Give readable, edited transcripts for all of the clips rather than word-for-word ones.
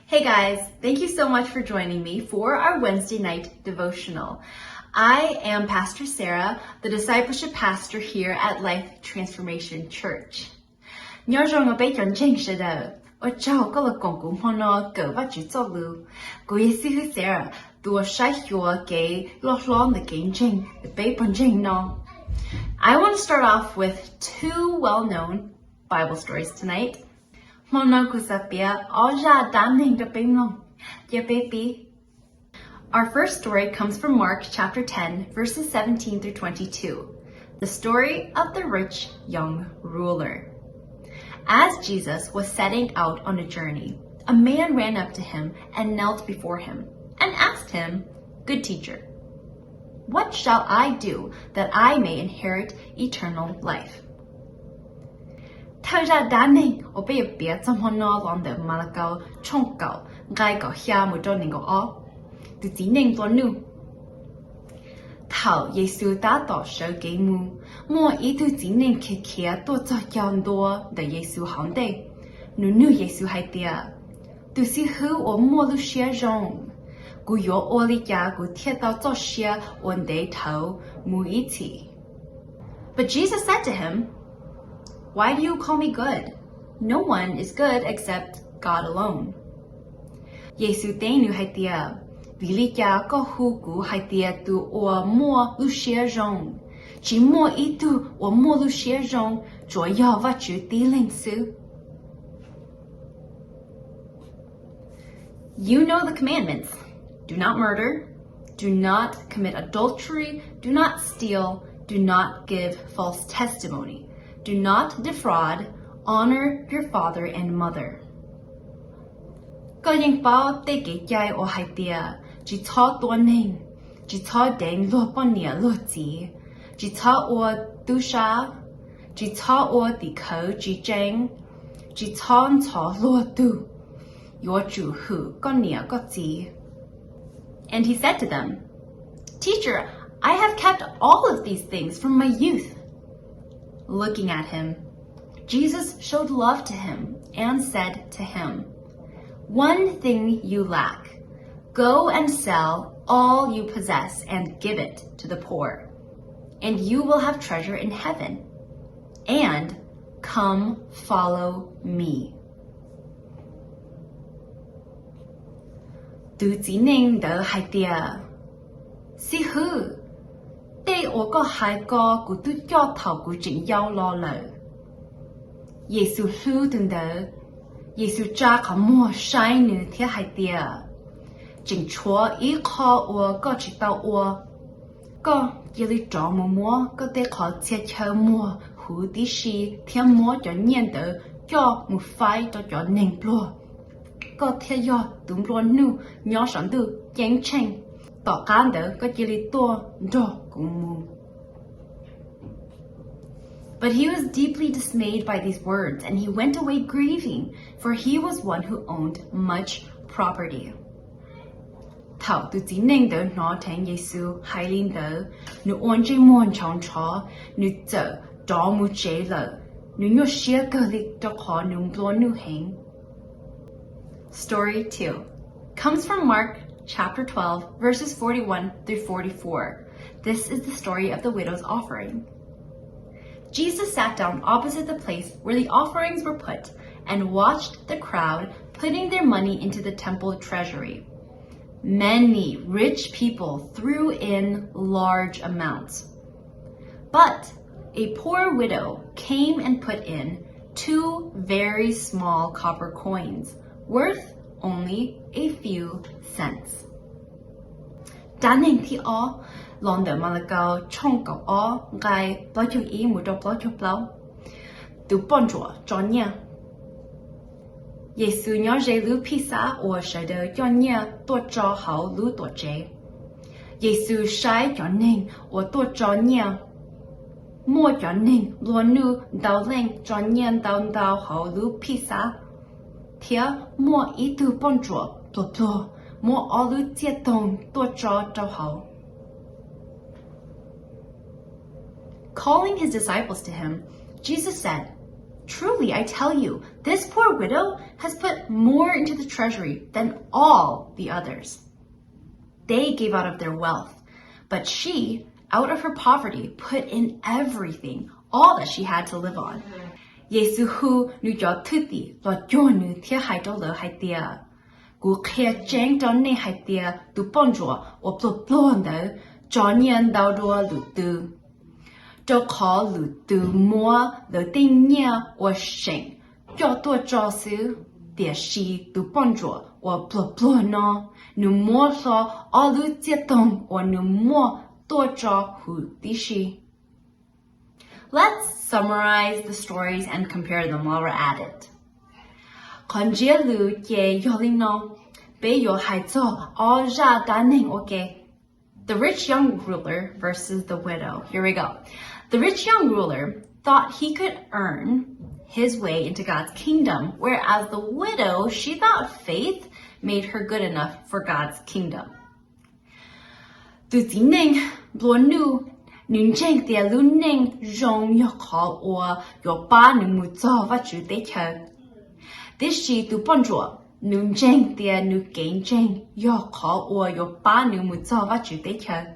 Hey guys, thank you so much for joining me for our Wednesday night devotional. I am Pastor Sarah, the discipleship pastor here at Life Transformation Church. Nhớ rằng ở bên chân chính sẽ đỡ, ở cháu có là công cụ hoa nó cỡ và chữ cho lưu. Cô ấy sư hữu Sarah, đùa sai hùa cái lọt lọt the game trình, the bên chân chính nó. I want to start off with two well-known Bible stories tonight. Our first story comes from Mark chapter 10, verses 17 through 22, the story of the rich young ruler. As Jesus was setting out on a journey, a man ran up to him and knelt before him and asked him, "Good teacher, what shall I do that I may inherit eternal life?" Thời ra đá ninh ở bây giờ biết trong hôn nó lòng đời mà là cầu trông cầu gai cầu hia một trò ninh cầu ó từ chỉ ninh tuần nu thảo Giêsu đã tỏ sở kế mua ý từ chỉ ninh kia kia tôi cho chọn đua để Giêsu hỏng đây nu Giêsu hay tia từ si hữu ở mua lu xia rong cú yếu ô li gia cú thiết tao cho xia ổn để thấu mua ý chỉ. But Jesus said to him, "Why do you call me good? No one is good except God alone." Giêsu tên nu hai tia, vì lý cha có hu cú hai tia tu ở mua lu xia rong, chỉ mua ít tu ở mua lu xia rong, chúa yêu và chữ tí linh sư. You know the commandments: do not murder, do not commit adultery, do not steal, do not give false testimony. Do not defraud, honor your father and mother. Có những bao tê kể chạy ở hai tia, chỉ cho tuần hình, chỉ cho đánh lúa bao nhiêu lúa chỉ cho ở tu sa, chỉ cho ở địa khẩu chỉ tranh, chỉ cho lúa tu, your chủ hữu có nhiều có gì. And he said to them, "Teacher, I have kept all of these things from my youth." Looking at him, Jesus showed love to him and said to him, "One thing you lack. Go and sell all you possess and give it to the poor, and you will have treasure in heaven. And come follow me." Tu chỉ nên đỡ hai tia. Si hư. Đây ở có hai個của tôi cho thầu của chính giao lo lời. Giêsu hưu từng đỡ, Giêsu cha có mua sai nữ thiết hai tia. Chính chúa ý khó ở có chỉ tao ở. Có chỉ lý trò mua có thể khó thiết chờ mua hữu tí sĩ thiết mua cho nhiên đỡ cho một phái cho nền lùa. Có thể do đúng luôn nu nhỏ sản tư chén chanh. Tỏ cán đỡ có chỉ lý tua rõ cùng mù. But he was deeply dismayed by these words, and he went away grieving, for he was one who owned much property. Thảo tu chỉ nên đỡ nó thành Giêsu hay linh đỡ, nu ôn chế muôn chong chó, nu chở đó mu chế lợ, nu nhô xia cơ lịch cho khó nu blô nu hành. Story 2 comes from Mark chapter 12, verses 41 through 44. This is the story of the widow's offering. Jesus sat down opposite the place where the offerings were put and watched the crowd putting their money into the temple treasury. Many rich people threw in large amounts. But a poor widow came and put in 2 very small copper coins, worth only a few cents. Đá ninh thì ó, lòng đời mà là cầu trong cầu ó, gai bao nhiêu ý một đọc bao nhiêu bao. Từ bọn chúa cho nha. Giêsu nhớ dễ lưu pizza ở sở đời cho nha tôi cho hậu lưu tôi chế. Giêsu sai cho ninh ở tôi cho nha. Mua cho ninh luôn nu đào lên cho nha đào hậu lưu pizza. Thế mua ý từ bọn chúa tôi mua all lưu tiết tông tôi cho hậu. Calling his disciples to him, Jesus said, Truly, I tell you, this poor widow has put more into the treasury than all the others. They gave out of their wealth, but she, out of her poverty, put in everything, all that she had to live on. Yesu hu nu yo tuti lo yo nu tia hai do lo hai tia. Gu khe jeng don ne hai tia tu bonjo o plo plon do jo nian dao do lu tu. Do call lu tu mo lo ding nia o sheng. Yo do jo su dia shi tu bonjo o plo plo no. Nu mo so o lu jie tong o nu mo do jo hu di shi. Let's summarize the stories and compare them while we're at it. The rich young ruler versus the widow. Here we go. The rich young ruler thought he could earn his way into God's kingdom, whereas the widow, she thought faith made her good enough for God's kingdom. Nun cheng tia lu ning zhong yo call or yo ba nu mu zo va chu de kyo. This she tu bon zhuo. Nun cheng tia nu gain cheng yo call or yo ba nu mu zo va chu de kyo.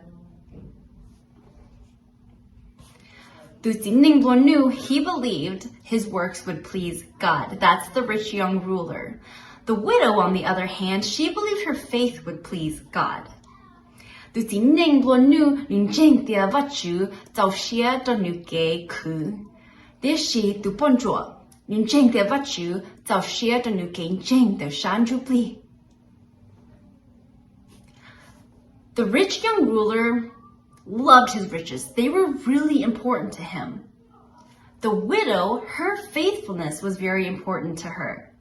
Tu jing ning luo nu, he believed his works would please God. That's the rich young ruler. The widow, on the other hand, she believed her faith would please God. Tu jing ning luo nu nun cheng tia va chu zao xie do nu ge ku. This she tu bon zhuo. Nun cheng tia va chu zao xie do nu ge cheng de shan zhu pli. The rich young ruler loved his riches. They were really important to him. The widow, her faithfulness was very important to her.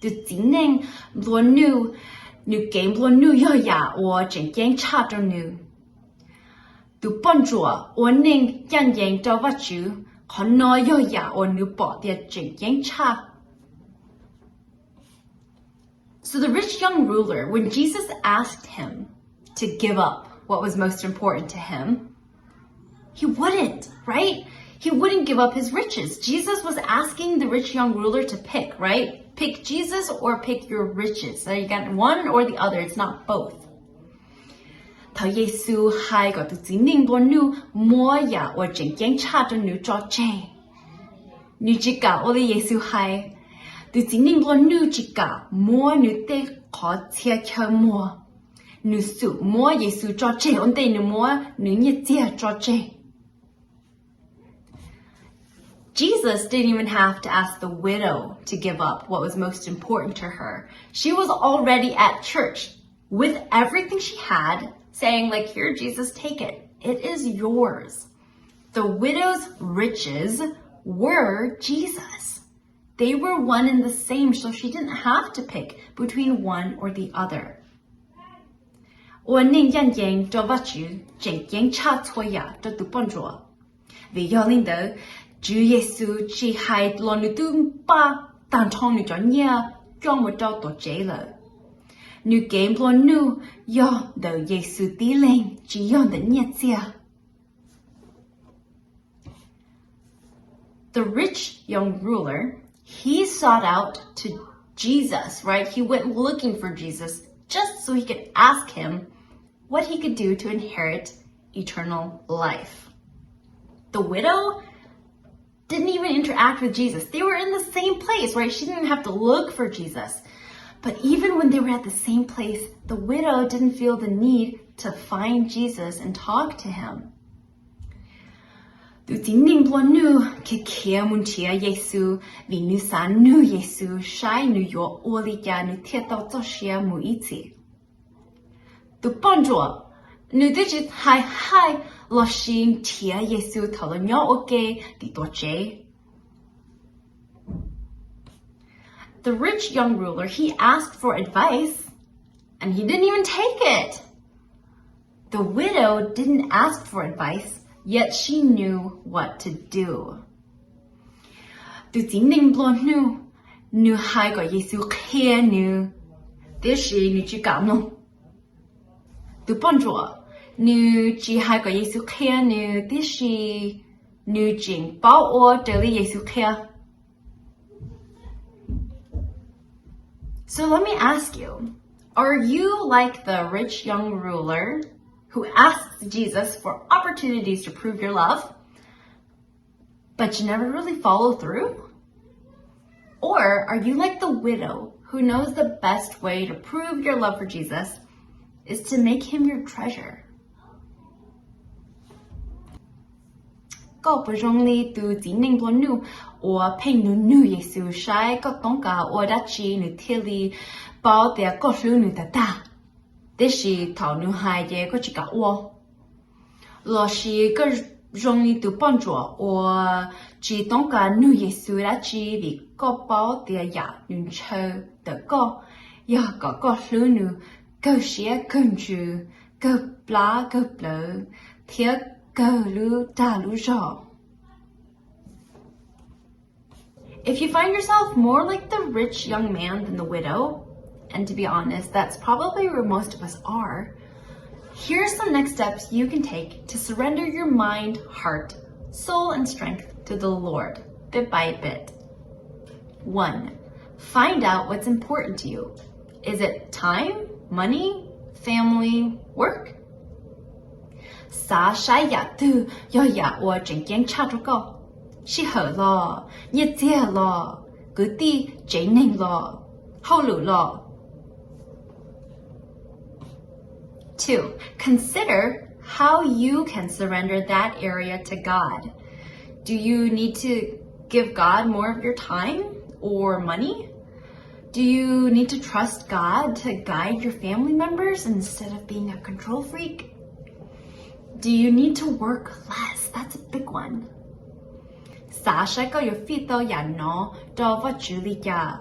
Tu jing ning luo nu nu game luo nu yo ya or jing yang cha do nu. Tu bon zhuo or ning yang yang do va chu kon no yo ya or nu bo dia jing yang cha. So the rich young ruler, when Jesus asked him to give up what was most important to him, he wouldn't, right? He wouldn't give up his riches. Jesus was asking the rich young ruler to pick, right? Pick Jesus or pick your riches. So you got one or the other. It's not both. Tao Yesu hai got tu zi ning bo nu mo ya or jing yang cha do nu zhao jing. Nu ji ga o le Yesu hai. Tu zi ning bo nu ji ga mo nu te ko tia kyo mo. Nu su mo Yesu zhao jing on te nu mo nu nye jia zhao jing. Jesus didn't even have to ask the widow to give up what was most important to her. She was already at church with everything she had, saying like, here, Jesus, take it. It is yours. The widow's riches were Jesus. They were one and the same, so she didn't have to pick between one or the other. 我宁样样都不住，正样差错呀，都都帮助。为要领导。主耶穌只係攞你都巴，但當你咗嘢，將會到到這了。你見過你要到耶穌的靈，只樣的日子。The rich young ruler, he sought out to Jesus, right? He went looking for Jesus just so he could ask him what he could do to inherit eternal life. The widow didn't even interact with Jesus. They were in the same place, right? She didn't have to look for Jesus. But even when they were at the same place, the widow didn't feel the need to find Jesus and talk to him. Tu tin ning blo nu ke kia mun chia Yesu vi nu san nu Yesu shai nu yo oli ya nu tie tao zo shia mu iti. Tu bonjour nu digit hai hai lo shin tia Yesu talo nyo oke di doche. The rich young ruler, he asked for advice and he didn't even take it. The widow didn't ask for advice, yet she knew what to do. Tu tin ning blo nu hai go Yesu kia nu. This shi nu chi gam no. Tu bonjour. Nu chi hai go Yesu kia nu. This shi nữ chính bảo ô trở lý Giêsu kia. So let me ask you, are you like the rich young ruler who asks Jesus for opportunities to prove your love, but you never really follow through? Or are you like the widow who knows the best way to prove your love for Jesus is to make him your treasure? Có bữa rong li từ chỉ nên bốn nu, or pay nu Giêsu sai có tông cả or đã chỉ nu thiên li bảo để có số nu ta. Thế thì thảo nu hai giờ có chỉ cả or. Lo thì có rong li từ bọn chúa or chỉ tông cả nu Giêsu đã chỉ vì có bảo để giả nu chơi để có số nu có sẽ cần chú có bla thiết If you find yourself more like the rich young man than the widow, and to be honest, that's probably where most of us are, here's some next steps you can take to surrender your mind, heart, soul, and strength to the Lord, bit by bit. 1. Find out what's important to you. Is it time, money, family, work? 啥啥呀都要呀我整天差着高，是好了，日子了，嗰啲整定了，好路了。2. Consider how you can surrender that area to God. Do you need to give God more of your time or money? Do you need to trust God to guide your family members instead of being a control freak? Do you need to work less? That's a big one. Sasha có your feet though ya no, do what Julia.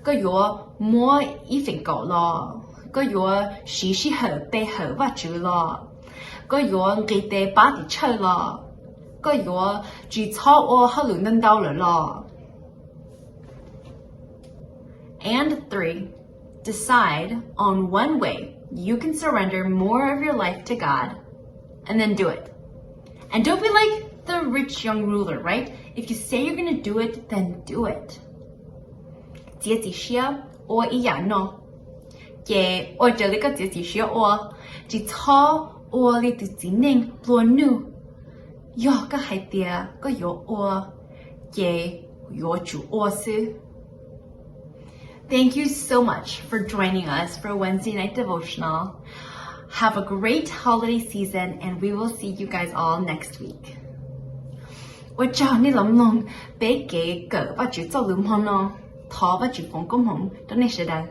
Có your more even go lo. Có your she her be her what you lo. Có your gây tê ba đi chơi lo. Có your chỉ cho or halu nâng đau lo. And 3, decide on one way you can surrender more of your life to God, and then do it. And don't be like the rich young ruler, right? If you say you're going to do it, then do it. 节制些我一样喏，也我这里个节制些我，只操我里的技能乱努，有个海点个有我，也有主我是。Thank you so much for joining us for Wednesday Night Devotional. Have a great holiday season, and we will see you guys all next week. 我找你諗諗，俾幾個或者做兩項咯，拖或者放工項，等你識得。